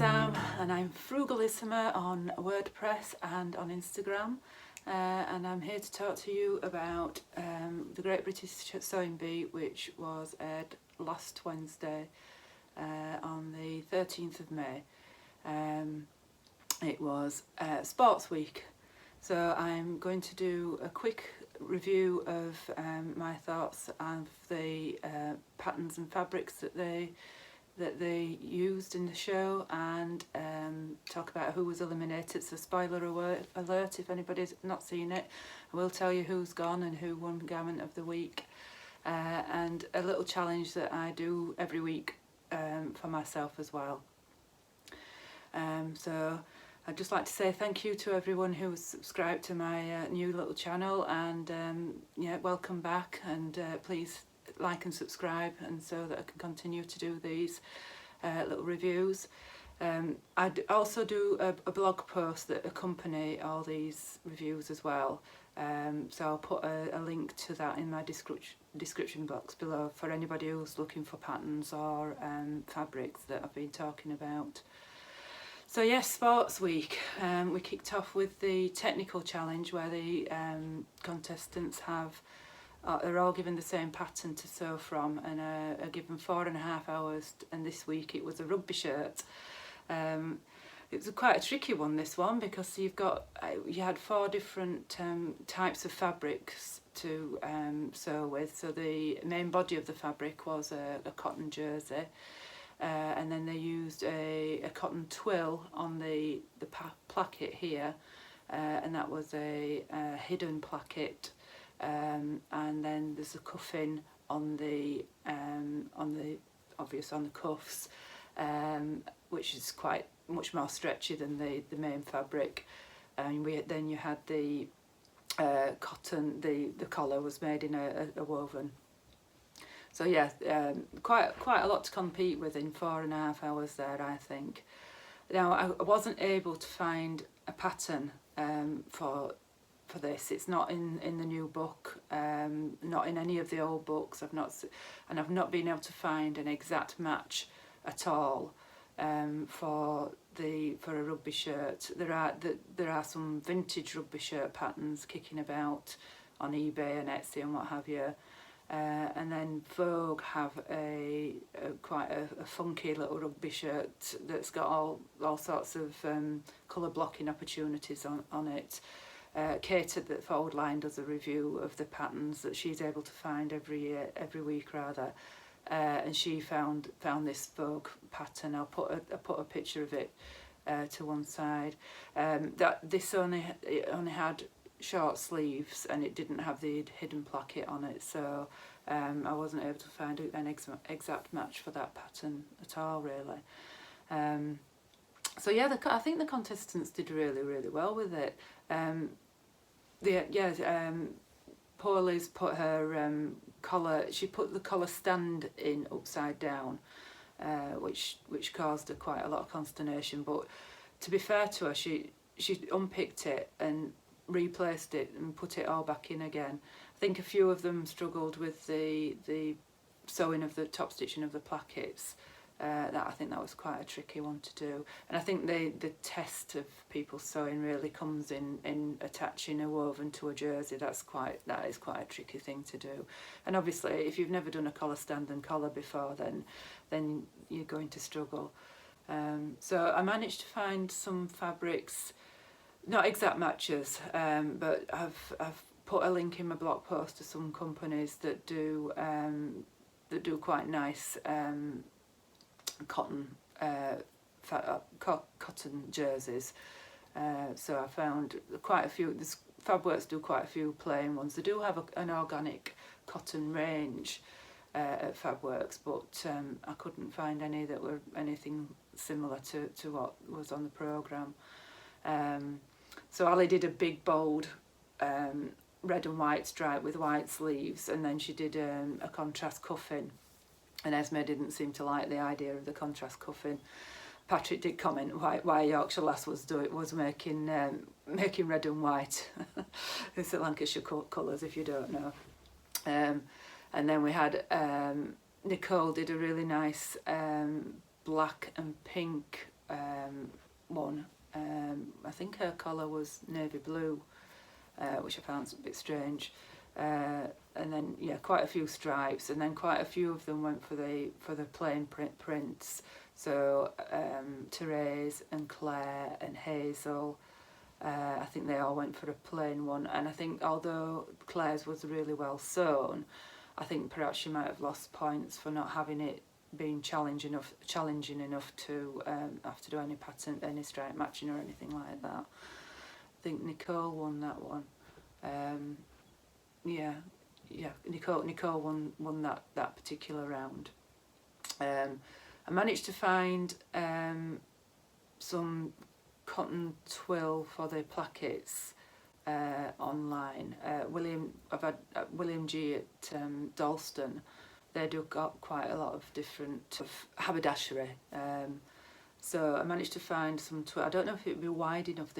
Sam and I'm Frugalissima on WordPress and on Instagram, and I'm here to talk to you about the Great British Sewing Bee, which was aired last Wednesday on the 13th of May. It was Sports Week, so I'm going to do a quick review of my thoughts of the patterns and fabrics that they used in the show, and talk about who was eliminated. So spoiler alert if anybody's not seen it, I will tell you who's gone and who won Garment of the Week, and a little challenge that I do every week for myself as well. So I'd just like to say thank you to everyone who has subscribed to my new little channel, and yeah, welcome back, and please like and subscribe, and so that I can continue to do these little reviews. I also do a blog post that accompany all these reviews as well, so I'll put a link to that in my description box below for anybody who's looking for patterns or fabrics that I've been talking about. So yes, Sports Week. We kicked off with the technical challenge, where the contestants are all given the same pattern to sew from, and are given 4.5 hours, and this week it was a rugby shirt. It was quite a tricky one, this one, because you had 4 different types of fabrics to sew with. So the main body of the fabric was a cotton jersey, and then they used a cotton twill on the placket here, and that was a hidden placket. And then there's a cuffing on the cuffs, which is quite much more stretchy than the main fabric. And then you had the cotton. The collar was made in a woven. So yeah, quite a lot to compete with in 4.5 hours there, I think. Now I wasn't able to find a pattern for this. It's not in the new book, not in any of the old books. I've not been able to find an exact match at all for a rugby shirt. There are some vintage rugby shirt patterns kicking about on eBay and Etsy and what have you. And then Vogue have quite a funky little rugby shirt that's got all sorts of colour blocking opportunities on it. Kate at Forward Line does a review of the patterns that she's able to find every week rather, and she found this Vogue pattern. I'll put a picture of it to one side. This only had short sleeves, and it didn't have the hidden placket on it, so I wasn't able to find an exact match for that pattern at all, really. So yeah, I think the contestants did really well with it. Poor Liz put her collar. She put the collar stand in upside down, which caused quite a lot of consternation. But to be fair to her, she unpicked it and replaced it and put it all back in again. I think a few of them struggled with the sewing of the top stitching of the plackets. I think that was quite a tricky one to do, and I think the test of people sewing really comes in attaching a woven to a jersey. That is quite a tricky thing to do, and obviously if you've never done a collar stand and collar before, then you're going to struggle. So I managed to find some fabrics, not exact matches, but I've put a link in my blog post to some companies that do quite nice cotton jerseys. So I found quite a few. Fabworks do quite a few plain ones. They do have an organic cotton range at Fabworks, but I couldn't find any that were anything similar to what was on the programme. So Ali did a big bold red and white stripe with white sleeves, and then she did a contrast cuffing. And Esme didn't seem to like the idea of the contrast cuffing. Patrick did comment why Yorkshire Lass was making red and white. It's the Lancashire colours, if you don't know. And then we had Nicole did a really nice black and pink one. I think her colour was navy blue, which I found a bit strange. And then quite a few stripes, and then quite a few of them went for the plain prints. So Therese and Claire and Hazel, I think they all went for a plain one. And I think although Claire's was really well sewn, I think perhaps she might have lost points for not having it being challenging enough to have to do any pattern, any stripe matching or anything like that. I think Nicole won that one. Nicole won that particular round. I managed to find some cotton twill for the plackets online. I've had William G at Dalston. They do got quite a lot of different haberdashery. So I managed to find some twill. I don't know if it would be wide enough.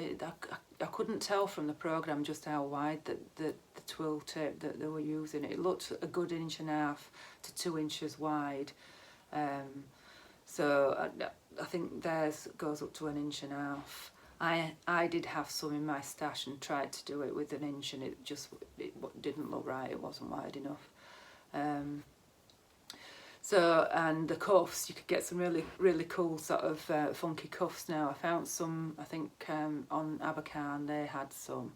I couldn't tell from the programme just how wide the twill tape that they were using. It looked a good 1.5 to 2 inches wide. So I think theirs goes up to 1.5 inches. I did have some in my stash and tried to do it with 1 inch, and it didn't look right. It wasn't wide enough. And the cuffs, you could get some really cool sort of funky cuffs now. I found some, I think on Abercarn they had some,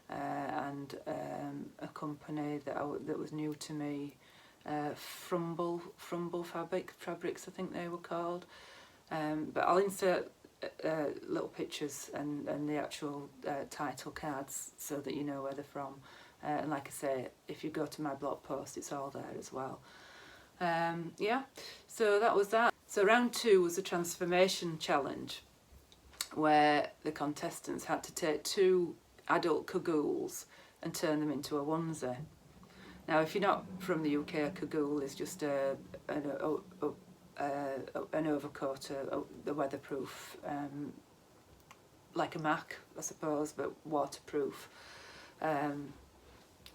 and a company that was new to me, Frumble Fabrics I think they were called. But I'll insert little pictures and the actual title cards so that you know where they're from. And like I say, if you go to my blog post, it's all there as well. So that was that. So round 2 was a transformation challenge where the contestants had to take 2 adult cagoules and turn them into a onesie. Now, if you're not from the UK, a cagoule is just an overcoat, the weatherproof, like a Mac, I suppose, but waterproof.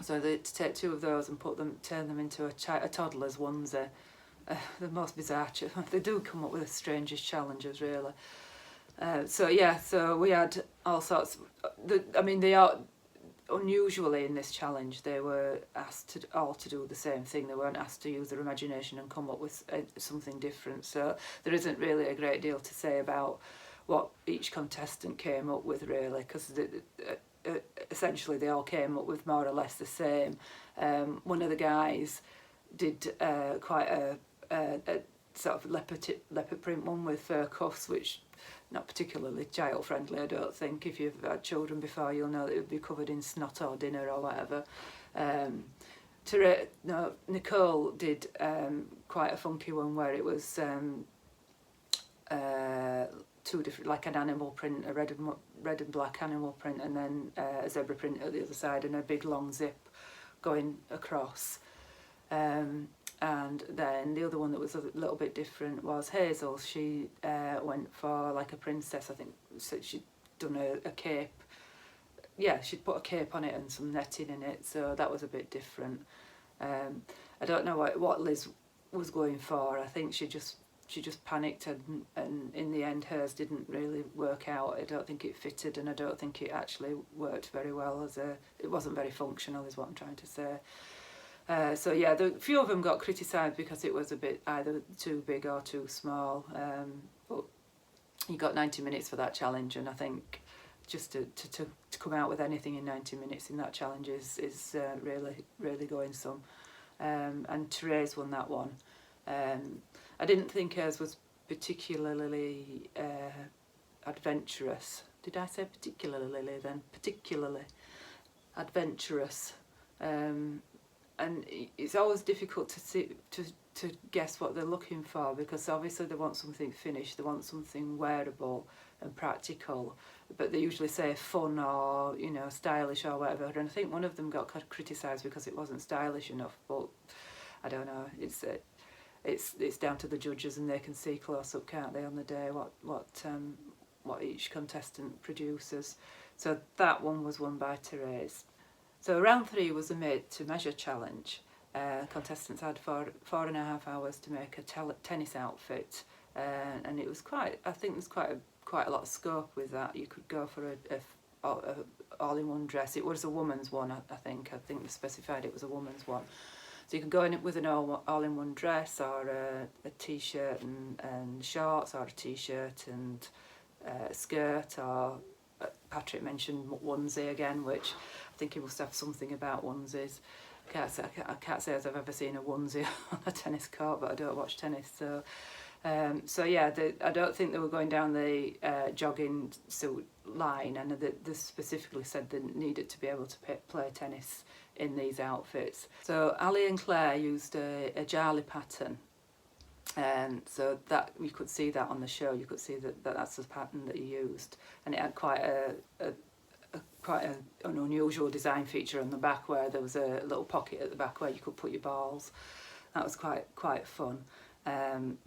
So to take 2 of those and turn them into a toddler's onesie. The most bizarre. They do come up with the strangest challenges, really. So we had all sorts. They are unusually in this challenge. They were asked to do the same thing. They weren't asked to use their imagination and come up with something different. So there isn't really a great deal to say about what each contestant came up with, really, because essentially they all came up with more or less the same. One of the guys did quite a sort of leopard print one with fur cuffs, which not particularly child friendly, I don't think. If you've had children before, you'll know that it would be covered in snot or dinner or whatever. Nicole did quite a funky one where it was 2 different, like an animal print, a red and black animal print, and then a zebra print at the other side, and a big long zip going across. And then the other one that was a little bit different was Hazel. She went for like a princess, I think. So she'd done a cape. Yeah, she'd put a cape on it and some netting in it, so that was a bit different. I don't know what Liz was going for. I think she just panicked, and in the end hers didn't really work out. I don't think it fitted, and I don't think it actually worked very well it wasn't very functional, is what I'm trying to say. The few of them got criticised because it was a bit either too big or too small. But you got 90 minutes for that challenge, and I think just to come out with anything in 90 minutes in that challenge is really going some. And Therese won that one. I didn't think hers was particularly adventurous. Did I say particularly then? Particularly adventurous. And it's always difficult to guess what they're looking for, because obviously they want something finished, they want something wearable and practical, but they usually say fun or stylish or whatever. And I think one of them got criticised because it wasn't stylish enough, but I don't know. It's down to the judges, and they can see close up, can't they, on the day what each contestant produces. So that one was won by Therese. So round 3 was a made to measure challenge. Contestants had 4.5 hours to make a tennis outfit and it was quite, I think there's quite a lot of scope with that. You could go for a all-in-one dress. It was a woman's one, I think they specified it was a woman's one. So you could go in it with an all-in-one dress, or a t-shirt and shorts, or a t-shirt and skirt, or Patrick mentioned onesie again, which I think he must have something about onesies. I can't say as I've ever seen a onesie on a tennis court, but I don't watch tennis, so yeah, I don't think they were going down the jogging suit line, and they specifically said they needed to be able to play tennis in these outfits. So Ali and Claire used a Jarley pattern, and so that you could see that on the show. You could see that's the pattern that he used, and it had quite an unusual design feature on the back, where there was a little pocket at the back where you could put your balls. That was quite fun.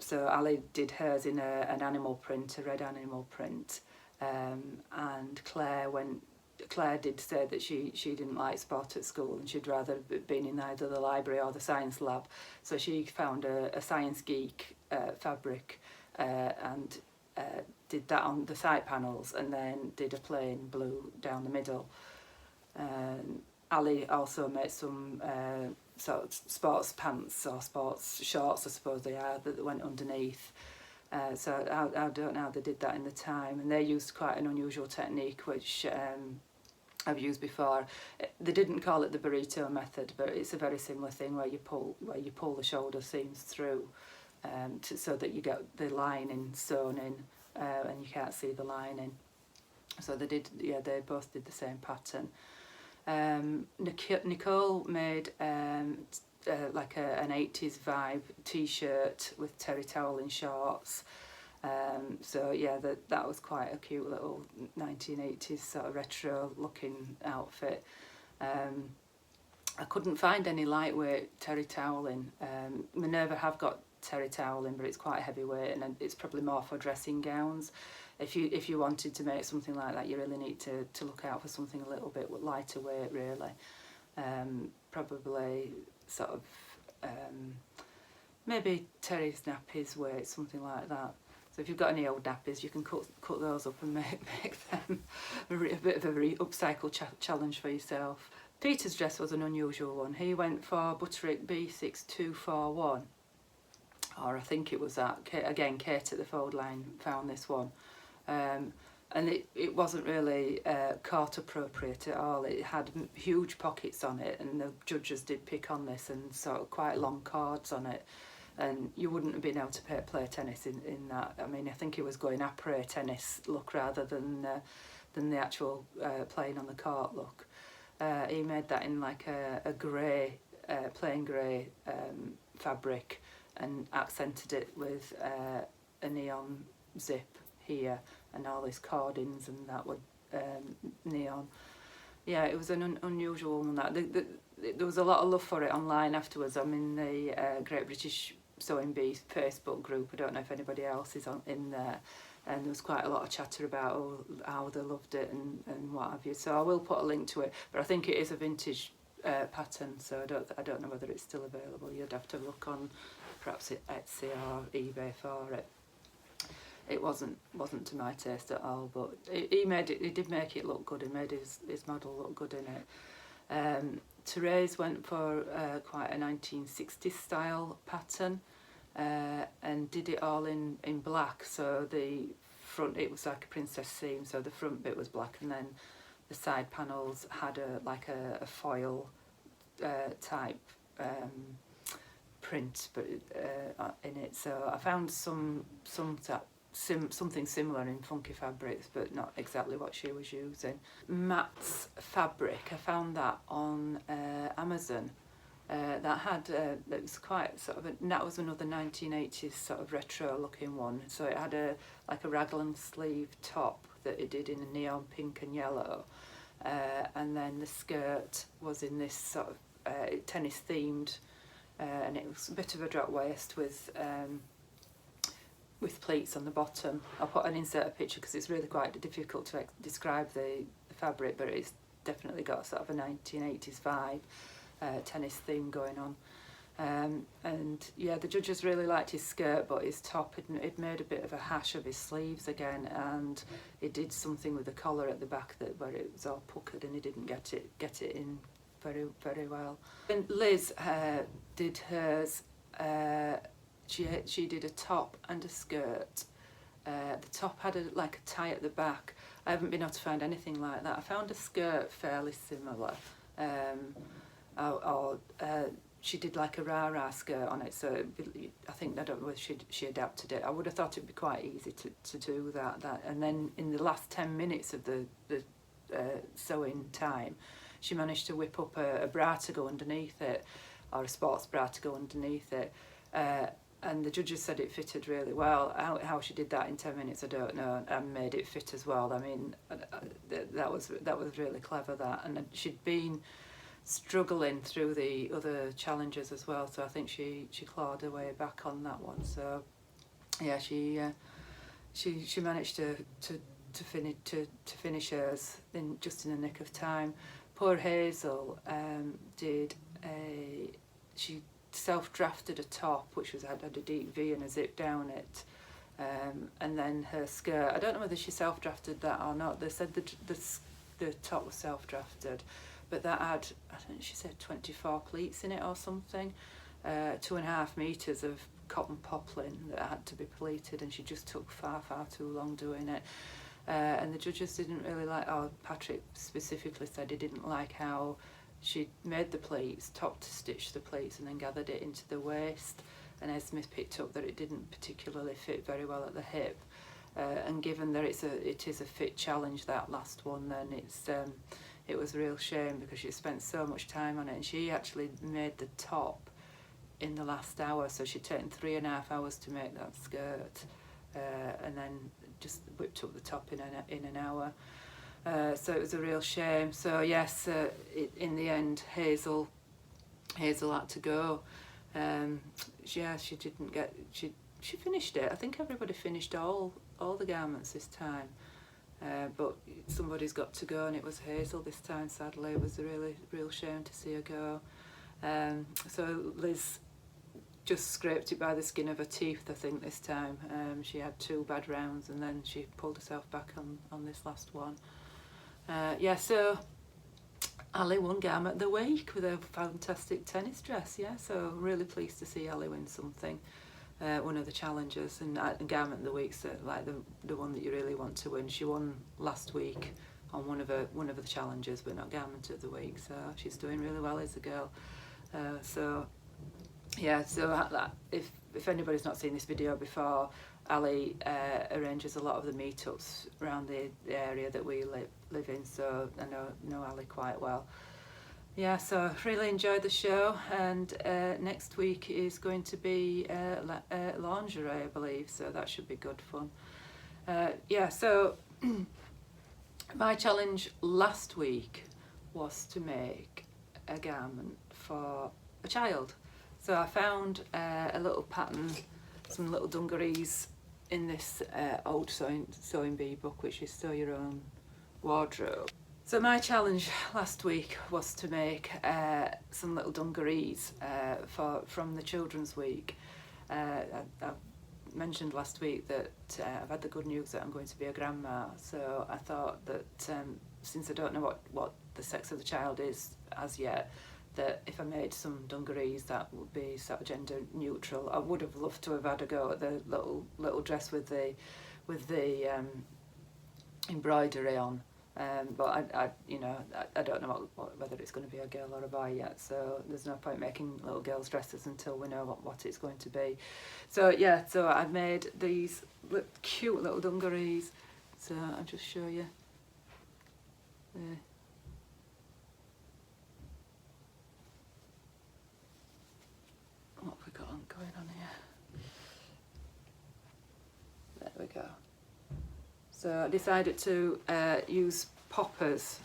So Ali did hers in an animal print, a red animal print, and Claire did say that she didn't like sport at school, and she'd rather been in either the library or the science lab. So she found a Science Geek fabric and did that on the side panels, and then did a plain blue down the middle. Ali also made some sort of sports pants or sports shorts, I suppose they are, that went underneath. So I don't know how they did that in the time, and they used quite an unusual technique, which I've used before. They didn't call it the burrito method, but it's a very similar thing, where you pull the shoulder seams through, so that you get the lining sewn in, and you can't see the lining. So they both did the same pattern. Nicole made like an 80s vibe t-shirt with terry toweling shorts. So yeah, that was quite a cute little 1980s sort of retro looking outfit. I couldn't find any lightweight terry toweling. Minerva have got terry toweling, but it's quite heavyweight, and it's probably more for dressing gowns. If you wanted to make something like that, you really need to look out for something a little bit lighter weight, really. Probably sort of maybe Terry's nappies weight, something like that. So if you've got any old nappies, you can cut those up and make them a bit of a upcycle challenge for yourself. Peter's dress was an unusual one. He went for Butterick B6241, or I think it was that. Again, Kate at the fold line found this one. And it wasn't really court appropriate at all. It had huge pockets on it, and the judges did pick on this, and sort of quite long cords on it, and you wouldn't have been able to play tennis in that. I mean, I think it was going après tennis look rather than the actual playing on the court look. He made that in like a grey, plain grey fabric, and accented it with a neon zip here, and all these cordings, and that would neon. Yeah, it was an unusual one. That there was a lot of love for it online afterwards. I'm in the Great British Sewing Bee Facebook group. I don't know if anybody else is in there, and there was quite a lot of chatter about how they loved it and what have you. So I will put a link to it, but I think it is a vintage pattern, so I don't know whether it's still available. You'd have to look on perhaps Etsy or eBay for it. It wasn't to my taste at all, but he did make it look good. He made his model look good in it. Therese went for quite a 1960s style pattern, and did it all in black. So the front, it was like a princess theme, so the front bit was black, and then the side panels had a foil type print, but in it. So I found something similar in Funky Fabrics, but not exactly what she was using. Matt's fabric, I found that on Amazon. That had it was quite sort of that was another 1980s sort of retro looking one. So it had a raglan sleeve top that it did in a neon pink and yellow, and then the skirt was in this sort of tennis themed, and it was a bit of a drop waist with pleats on the bottom. I'll put an insert picture because it's really quite difficult to describe the fabric, but it's definitely got sort of a 1980s vibe, tennis theme going on. And yeah, the judges really liked his skirt, but his top, it made a bit of a hash of his sleeves again, and it did something with the collar at the back where it was all puckered, and he didn't get it in very well. And Liz did hers. She did a top and a skirt. The top had like a tie at the back. I haven't been able to find anything like that. I found a skirt fairly similar. She did like a rah-rah skirt on it, so I think, I don't know whether she adapted it. I would have thought it'd be quite easy to do that. And then in the last 10 minutes of the sewing time, she managed to whip up a bra to go underneath it, or a sports bra to go underneath it. And the judges said it fitted really well. How she did that in 10 minutes, I don't know, and made it fit as well. I mean, that was really clever, that. And she'd been struggling through the other challenges as well, so I think she clawed her way back on that one. So yeah, she managed to finish hers just in the nick of time. Poor Hazel she self-drafted a top which had a deep V and a zip down it, and then her skirt, I don't know whether she self-drafted that or not. They said the top was self-drafted, but that had, I think she said 24 pleats in it or something, 2.5 metres of cotton poplin that had to be pleated, and she just took far too long doing it. And the judges didn't really like, Patrick specifically said he didn't like how she made the pleats, top to stitch the pleats, and then gathered it into the waist. And Esme picked up that it didn't particularly fit very well at the hip. And given that it is a fit challenge, that last one, then it was a real shame, because she spent so much time on it, and she actually made the top in the last hour, so she'd taken 3.5 hours to make that skirt, and then just whipped up the top in an hour. So it was a real shame. So yes, in the end, Hazel had to go. She didn't get. She finished it. I think everybody finished all the garments this time. But somebody's got to go, and it was Hazel this time, sadly. It was a real shame to see her go. So Liz just scraped it by the skin of her teeth, I think, this time. She had 2 bad rounds, and then she pulled herself back on this last one. So Ali won Garment of the Week with a fantastic tennis dress. So really pleased to see Ali win something. One of the challenges, and Garment of the Week's like the one that you really want to win. She won last week on one of the challenges, but not Garment of the Week, so she's doing really well as a girl. So if anybody's not seen this video before, Ali arranges a lot of the meetups around the area that we live in, so I know Ali quite well. So really enjoyed the show, and next week is going to be lingerie, I believe, so that should be good fun. So my challenge last week was to make a garment for a child. So I found a little pattern, some little dungarees in this old sewing bee book, which is Sew Your Own Wardrobe. So my challenge last week was to make some little dungarees from the Children's Week. I mentioned last week that I've had the good news that I'm going to be a grandma, so I thought that since I don't know what the sex of the child is as yet, that if I made some dungarees that would be sort of gender neutral. I would have loved to have had a go at the little dress with the embroidery on. But I don't know whether it's going to be a girl or a boy yet, so there's no point making little girls' dresses until we know what it's going to be. So I made these cute little dungarees. So I'll just show you. What have we got going on here? There we go. So I decided to use poppers.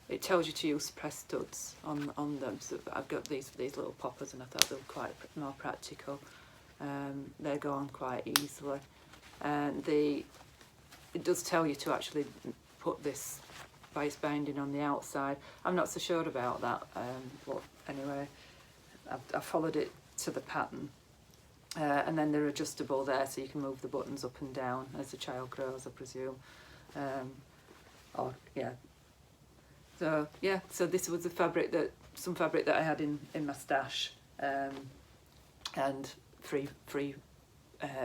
It tells you to use press studs on them. So I've got these little poppers, and I thought they were quite more practical. They go on quite easily, and it does tell you to actually put this bias binding on the outside. I'm not so sure about that, but anyway, I followed it to the pattern. And then they're adjustable there, so you can move the buttons up and down as the child grows, I presume. So yeah, so this was some fabric that I had in my stash, and free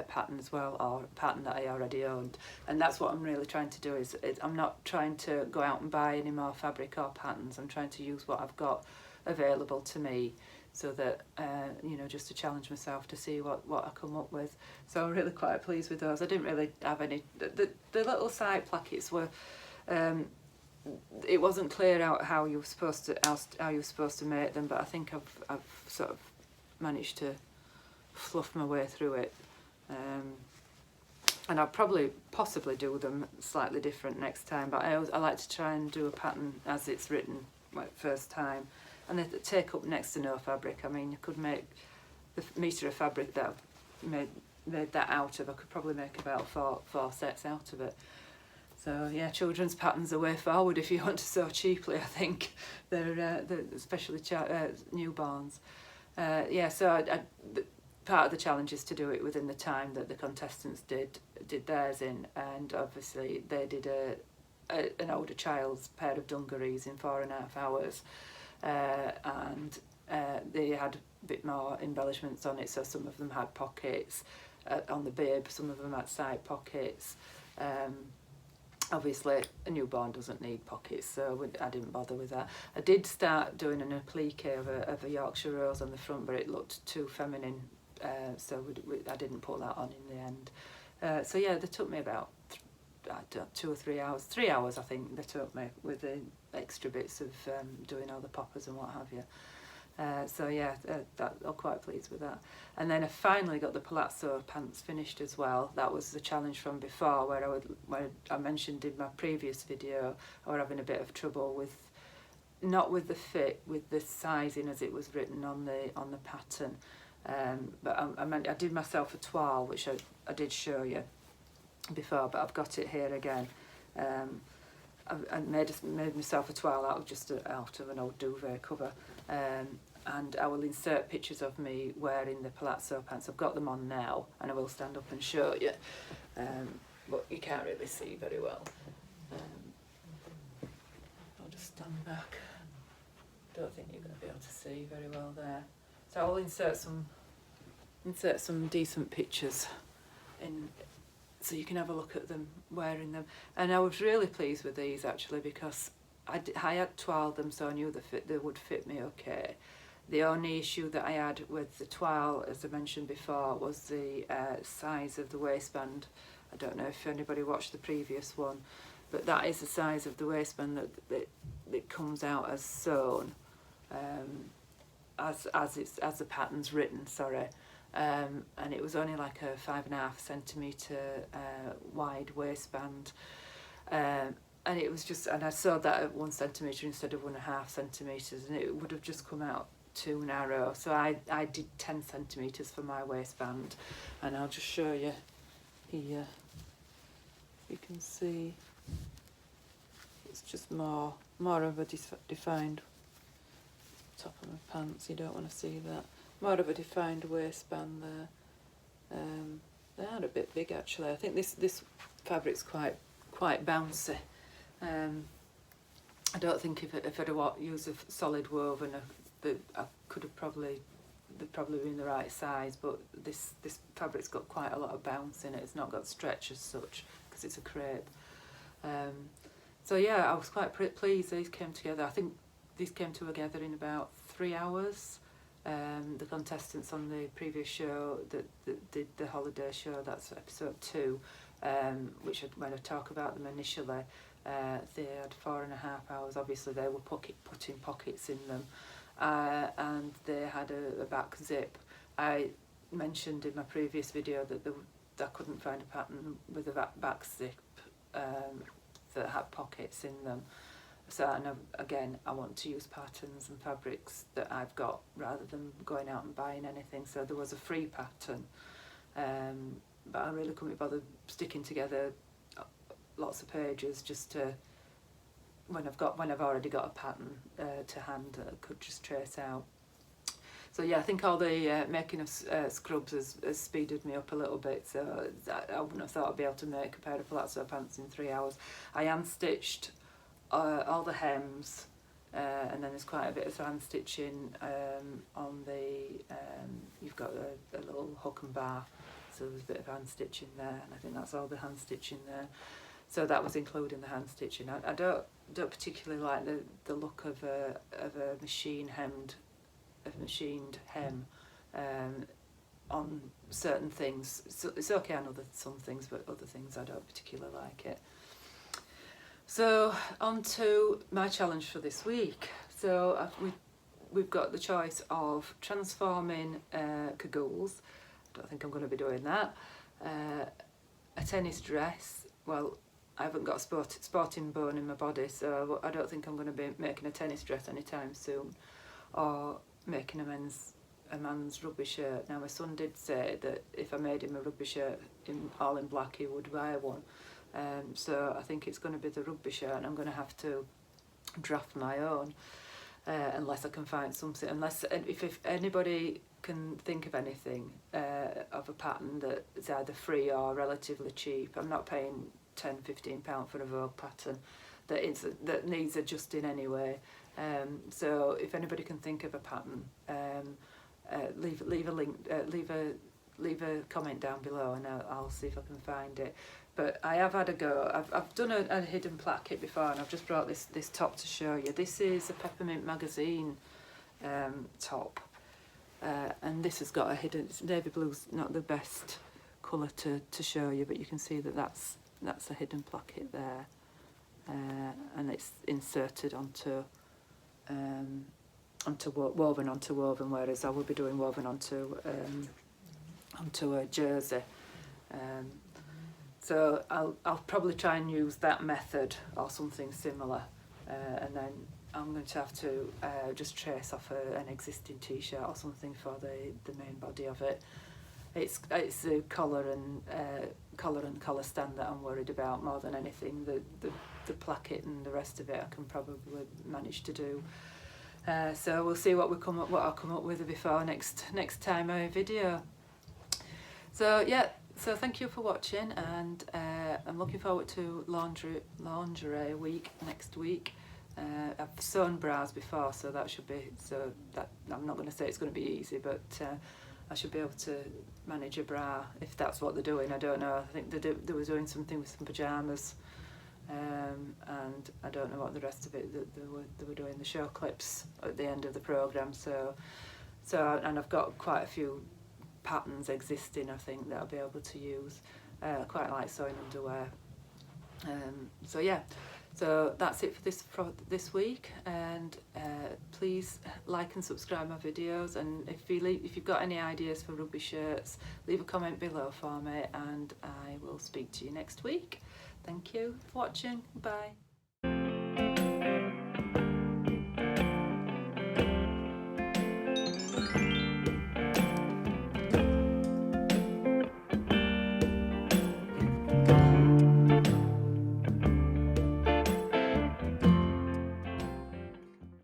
pattern as well, or a pattern that I already owned. And that's what I'm really trying to do, is I'm not trying to go out and buy any more fabric or patterns. I'm trying to use what I've got available to me, so that you know, just to challenge myself to see what I come up with. So I'm really quite pleased with those. I didn't really have any, the little side plackets were, it wasn't clear out how you were supposed to make them, but I think I've sort of managed to fluff my way through it. And I'll possibly do them slightly different next time, but I like to try and do a pattern as it's written, like, first time, and they take up next to no fabric. I mean, you could make the metre of fabric that I've made that out of. I could probably make about four sets out of it. So yeah, children's patterns are way forward if you want to sew cheaply. I think they're especially newborns. Yeah, so part of the challenge is to do it within the time that the contestants did theirs in, and obviously they did an older child's pair of dungarees in 4.5 hours, and they had a bit more embellishments on it. So some of them had pockets on the bib, some of them had side pockets. Obviously a newborn doesn't need pockets, so I didn't bother with that. I did start doing an applique of a Yorkshire rose on the front, but it looked too feminine, so I didn't put that on in the end. So yeah, they took me about 2 or 3 hours. 3 hours I think they took me, with the extra bits of doing all the poppers and what have you. So yeah, I'm quite pleased with that. And then I finally got the palazzo pants finished as well. That was the challenge from before, where I mentioned in my previous video I was having a bit of trouble with, not with the fit, with the sizing as it was written on the pattern. But I did myself a toile, which I did show you before, but I've got it here again. I made myself a toile out of an old duvet cover, and I will insert pictures of me wearing the palazzo pants. I've got them on now, and I will stand up and show you, but you can't really see very well. I'll just stand back. Don't think you're going to be able to see very well there. So I'll insert some decent pictures in, so you can have a look at them wearing them. And I was really pleased with these actually, because I had toiled them, so I knew they would fit me okay. The only issue that I had with the toile, as I mentioned before, was the size of the waistband. I don't know if anybody watched the previous one, but that is the size of the waistband that comes out as sewn, as the pattern's written. Sorry. And it was only like a 5.5 centimetre wide waistband, and it was just, and I sewed that at 1 centimetre instead of 1.5 centimetres, and it would have just come out too narrow. So I did 10 centimetres for my waistband, and I'll just show you here. You can see it's just more of a defined top of my pants. You don't want to see that. More of a defined waistband there. They are a bit big actually. I think this fabric's quite bouncy. I don't think if I'd used a solid woven, I could have they'd probably been the right size. But this fabric's got quite a lot of bounce in it. It's not got stretch as such because it's a crepe. So yeah, I was quite pleased these came together. I think these came together in about 3 hours. The contestants on the previous show that did the holiday show, that's episode 2, which when I talk about them initially, they had 4.5 hours. Obviously they were putting pockets in them, and they had a back zip. I mentioned in my previous video that I couldn't find a pattern with a back zip that had pockets in them. So, and again, I want to use patterns and fabrics that I've got rather than going out and buying anything. So there was a free pattern, but I really couldn't be bothered sticking together lots of pages just to, when I've already got a pattern to hand that I could just trace out. So yeah, I think all the making of scrubs has speeded me up a little bit, so I wouldn't have thought I'd be able to make a pair of flat sew pants in 3 hours. I hand stitched all the hems, and then there's quite a bit of hand stitching on the, you've got a little hook and bar, so there's a bit of hand stitching there, and I think that's all the hand stitching there. So that was including the hand stitching. I don't particularly like the look of a machined hem on certain things. So it's okay on some things, but other things I don't particularly like it. So on to my challenge for this week. So we've got the choice of transforming cagoules. I don't think I'm going to be doing that. A tennis dress. Well, I haven't got a sporting bone in my body, so I don't think I'm going to be making a tennis dress anytime soon, or making a man's rugby shirt. Now my son did say that if I made him a rugby shirt all in black, he would buy one. So I think it's going to be the rugby shirt, and I'm going to have to draft my own, unless I can find something. Unless if anybody can think of anything of a pattern that is either free or relatively cheap. I'm not paying £10–15 for a Vogue pattern that needs adjusting anyway. So if anybody can think of a pattern, leave a link, leave a comment down below, and I'll see if I can find it. But I have had a go. I've done a hidden placket before, and I've just brought this top to show you. This is a Peppermint magazine top, and this has got a hidden. Navy blue's not the best colour to show you, but you can see that that's a hidden placket there, and it's inserted onto woven onto woven, whereas I will be doing woven onto a jersey. So I'll probably try and use that method or something similar, and then I'm going to have to just trace off an existing t-shirt or something for the main body of it. It's the collar and collar stand that I'm worried about more than anything. The placket and the rest of it I can probably manage to do. So we'll see what I'll come up with before next time I video. So yeah, so thank you for watching, and I'm looking forward to lingerie week next week. I've sewn bras before, so that should be, so that I'm not going to say it's going to be easy, but I should be able to manage a bra if that's what they're doing. I don't know. I think they were doing something with some pyjamas, and I don't know what the rest of it. They were doing the show clips at the end of the programme. So and I've got quite a few patterns existing, I think, that I'll be able to use. I quite like sewing underwear. So yeah, so that's it for this week, and please like and subscribe my videos, and if you've got any ideas for rugby shirts, leave a comment below for me, and I will speak to you next week. Thank you for watching. Bye.